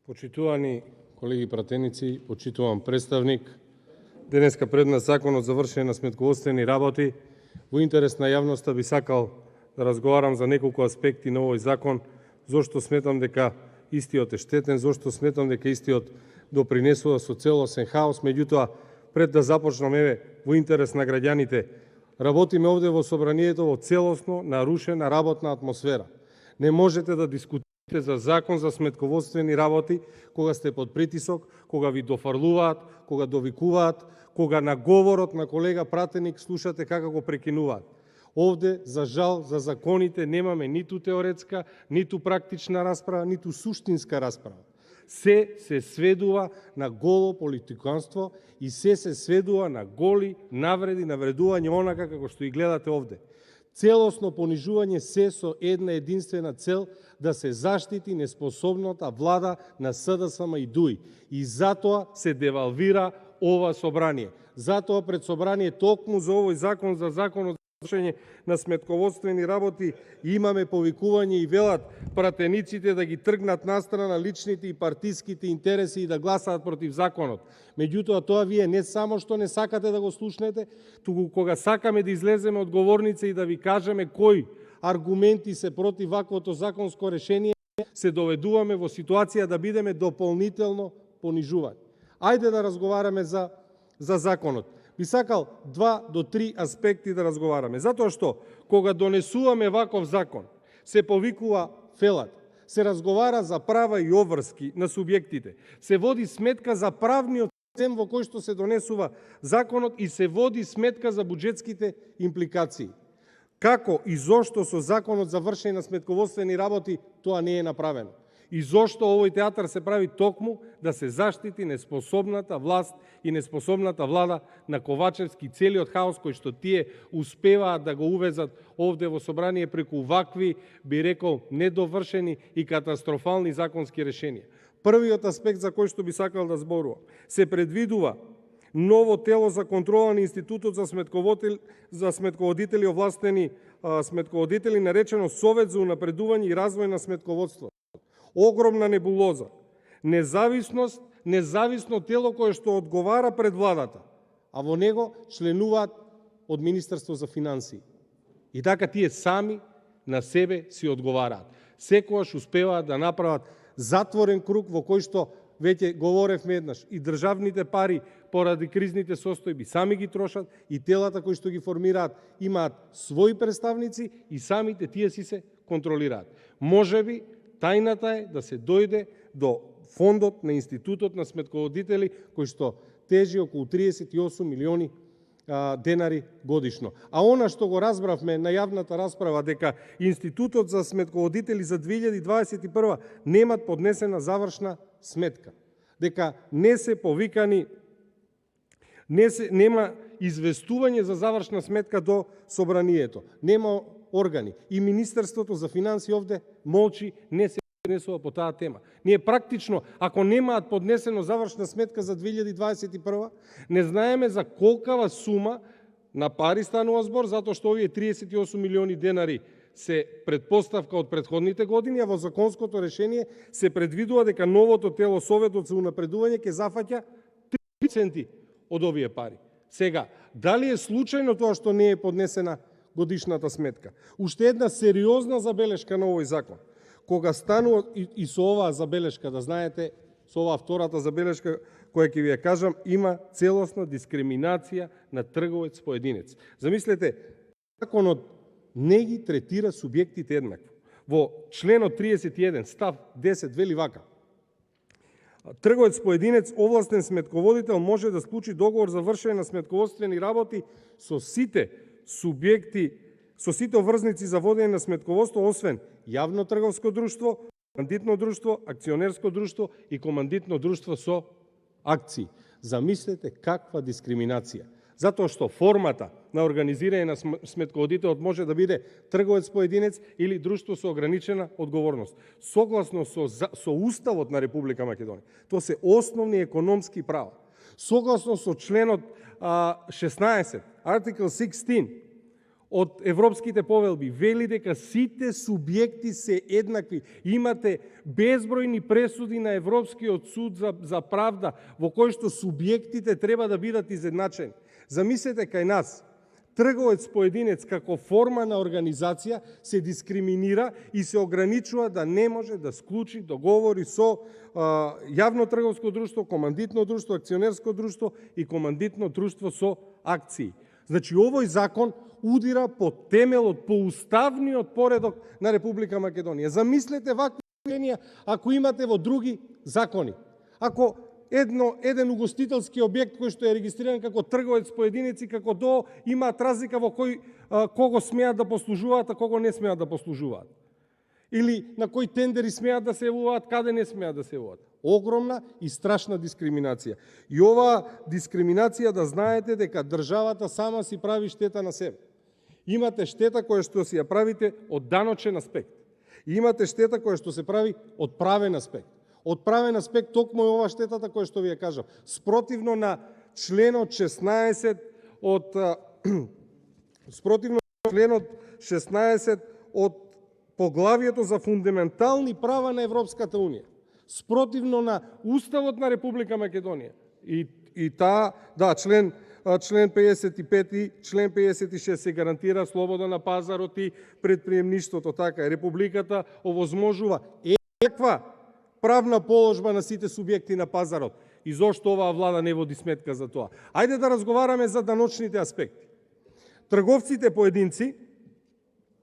Почитувани колеги пратеници, почитуван представник, денеска пред нас законот за вршење на сметководствени работи. Во интерес на јавноста би сакал да разговарам за неколку аспекти на овој закон, зошто сметам дека истиот е штетен, зошто сметам дека истиот допринесува со целосен хаос. Меѓутоа, пред да започнам, во интерес на граѓаните, работиме овде во собранието во целосно нарушена работна атмосфера. Не можете да дискутирате за закон за сметководствени работи кога сте под притисок, кога ви дофрлуваат, кога довикуваат, кога на говорот на колега пратеник слушате како го прекинуваат. Овде, за жал, за законите немаме ниту теоретска, ниту практична расправа, ниту суштинска расправа. Се сведува на голо политиканство и се сведува на голи навреди, навредување онака како што и гледате овде. Целосно понижување се со една единствена цел да се заштити неспособната влада на СДСМ и ДУИ. И затоа се девалвира ова собрание. Затоа пред собрание токму за овој закон за законот за вршење на сметководствени работи имаме повикување и велат пратениците да ги тргнат настрана личните и партиските интереси и да гласаат против законот. Меѓутоа, тоа вие не само што не сакате да го слушнете, туку кога сакаме да излеземе од говорница и да ви кажеме кои аргументи се против ваквото законско решение, се доведуваме во ситуација да бидеме дополнително понижувани. Ајде да разговараме за законот. Би сакал 2 до 3 аспекти да разговараме. Затоа што, кога донесуваме ваков закон, се повикува фелат, се разговара за права и обврски на субјектите, се води сметка за правниот систем во кој што се донесува законот и се води сметка за буџетските импликации. Како и зошто со законот за вршење на сметководствени работи тоа не е направено? И зошто овој театар се прави токму да се заштити неспособната власт и неспособната влада на Ковачевски, целиот хаос кој што тие успеваат да го увезат овде во собрание преку вакви, би рекол, недовршени и катастрофални законски решенија. Првиот аспект за кој што би сакал да зборувам, се предвидува ново тело за контрола на Институтот за сметководители овластени сметководители, наречено Совет за унапредување и развој на сметководство. Огромна небулоза. Независно тело кое што одговара пред владата, а во него членуваат од Министерство за финансии. И така тие сами на себе си одговараат. Секогаш успеваат да направат затворен круг во кој што веќе говоревме еднаш, и државните пари поради кризните состојби сами ги трошат, и телата кои што ги формираат имаат своји представници и самите тие си се контролираат. Можеби тајната е да се дојде до фондот на Институтот на сметководители, кој што тежи околу 38 милиони денари годишно. А она што го разбравме на јавната расправа, дека Институтот за сметководители за 2021 немат поднесена завршна сметка, дека не се повикани, нема известување за завршна сметка до собранието, нема органи. И Министерството за финансии овде молчи, не се поднесува по таа тема. Ние практично, ако немаат поднесено завршна сметка за 2021, не знаеме за колкава сума на пари станува збор, затоа што овие 38 милиони денари се предпоставка од претходните години, а во законското решение се предвидува дека новото тело Советот за унапредување ќе зафаќа 3% од овие пари. Сега, дали е случајно тоа што не е поднесена годишната сметка? Уште една сериозна забелешка на овој закон. Кога станува, и со оваа забелешка, да знаете, со оваа втората забелешка, која ќе ви ја кажам, има целосна дискриминација на трговец поединец. Замислете, законот не ги третира субјектите еднакво. Во членот 31, став 10, вели вака: трговец поединец, овластен сметководител може да склучи договор за вршење на сметководствени работи со сите субјекти, со сите обврзници за водење на сметководство, освен јавно трговско друштво, командитно друштво, акционерско друштво и командитно друштво со акции. Замислете каква дискриминација. Затоа што формата на организирање на сметководителот може да биде трговец поединец или друштво со ограничена одговорност. Согласно со Уставот на Република Македонија, тоа се основни економски права. Согласно со членот 16, Article 16, од европските повелби вели дека сите субјекти се еднакви. Имате безбројни пресуди на Европскиот суд за правда во кој што субјектите треба да бидат изедначени. Замислете кај нас, трговец поединец како форма на организација се дискриминира и се ограничува да не може да склучи договори со јавно трговско друштво, командитно друштво, акционерско друштво и командитно друштво со акции. Значи, овој закон удира по темелот, по уставниот поредок на Република Македонија. Замислете вакви решенија ако имате во други закони. Ако еден угостителски објект кој што е регистриран како трговец поединец и како ДОО имаат разлика во кого смеат да послужуваат, а кого не смеат да послужуваат. Или на кои тендери смеат да се јавуваат, каде не смеат да се јавуваат. Огромна и страшна дискриминација. И оваа дискриминација да знаете дека државата сама си прави штета на себе. Имате штета која што си ја правите од даночен аспект. И имате штета која што се прави од правен аспект. Од правен аспект токму е ова штетата која што ви ја кажав. Спротивно на членот 16 од поглавието за фундаментални права на Европската Унија. Спротивно на Уставот на Република Македонија. И таа, да, член 55 и член 56 се гарантира слобода на пазарот и предприемништвото. Така е, Републиката овозможува еднаква правна положба на сите субјекти на пазарот. И зошто оваа влада не води сметка за тоа? Ајде да разговараме за даночните аспекти. Трговците поединци,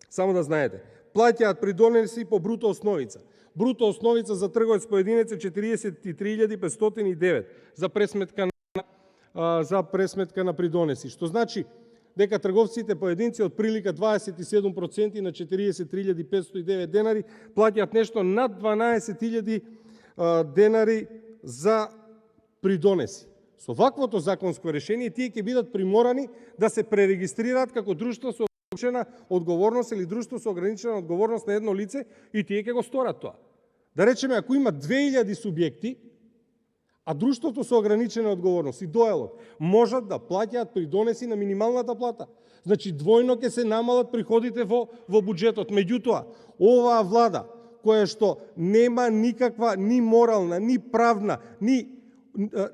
само да знаете, плаќаат придонеси по бруто основица. Бруто основица за трговец поединец е 43.509 за пресметка на придонеси. Што значи дека трговците поединци од прилика 27% на 43.509 денари плаќаат нешто над 12.000 денари за придонеси. Со ваквото законско решение тие ќе бидат приморани да се пререгистрираат како друштво со ограничена одговорност или друштво со ограничена одговорност на едно лице и тие ќе го сторат тоа. Да речеме, ако има 2000 субјекти, а друштвото со ограничена одговорност и доелот можат да плаќаат придонеси на минималната плата. Значи, двојно ќе се намалат приходите во буџетот. Меѓутоа, оваа влада, која што нема никаква ни морална, ни правна,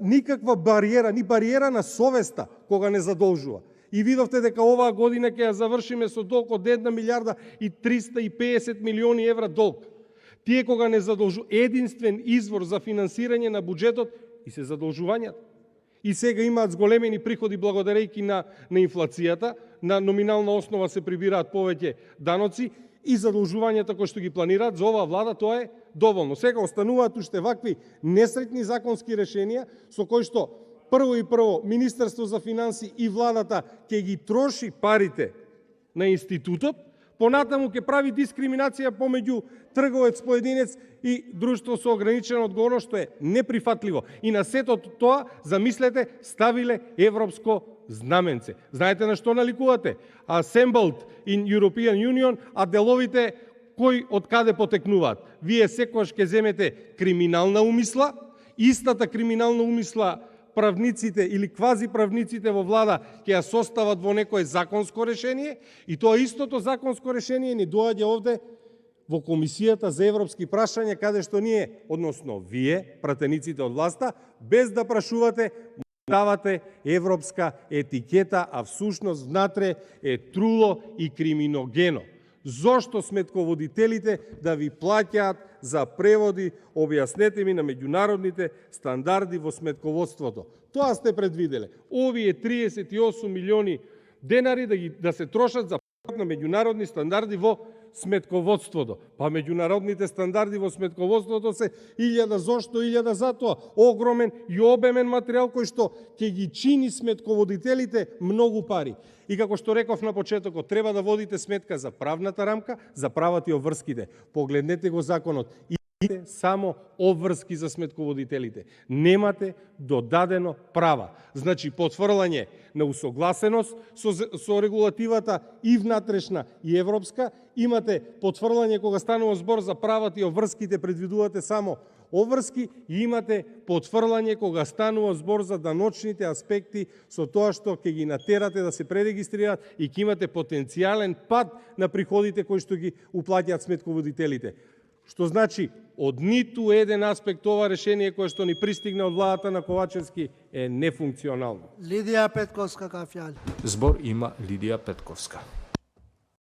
никаква бариера, ни бариера на совеста, кога не задолжува. И видовте дека оваа година ќе ја завршиме со долг од 1 милиарда и 350 милиони евра долг. Тие кога не задолжуваат, единствен извор за финансирање на буџетот и се задолжувањата. И сега имаат зголемени приходи благодарејќи на инфлацијата, на номинална основа се прибираат повеќе даноци и задолжувањата кои што ги планираат, за оваа влада тоа е доволно. Сега остануваат уште вакви несретни законски решенија со кои што прво Министерство за финансии и владата ќе ги троши парите на институтот, понатаму ќе прави дискриминација помеѓу трговец поединец и друштво со ограничена одговорност, што е неприфатливо. И на сето тоа, замислете, ставиле европско знаменце. Знаете на што наликувате? Assembled in European Union, а деловите кои од каде потекнуваат. Вие секогаш ќе земете криминална умисла, истата криминална умисла правниците или квази правниците во влада ќе ја состават во некое законско решение и тоа истото законско решение ни доаѓа овде во Комисијата за европски прашања, каде што ние, односно вие, пратениците од власта, без да прашувате, давате европска етикета, а всушност внатре е труло и криминогено. Зошто сметководителите да ви плаќаат за преводи, објаснете ми, на меѓународните стандарди во сметководството? Тоа сте предвиделе. Овие 38 милиони денари да се трошат за превод на меѓународни стандарди во сметководството. Па меѓународните стандарди во сметководството се 1000 зошто, 1000 затоа. Огромен и обемен материјал кој што ќе ги чини сметководителите многу пари. И како што реков на почетокот, треба да водите сметка за правната рамка, за правата и обврските. Погледнете го законот. само обврски за сметководителите. Немате додадено права. Значи, потврлање на усогласеност со регулативата и внатрешна и европска, имате потврлање кога станува збор за правата и обврските, предвидувате само обврски, и имате потврлање кога станува збор за даночните аспекти со тоа што ќе ги натерате да се пререгистрираат и ќе имате потенцијален пад на приходите кои што ги уплаќаат сметководителите. Што значи, од ниту еден аспект ова решение кое што ни пристигна од владата на Ковачевски е нефункционално. Лидија Петковска кафјал. Збор има Лидија Петковска.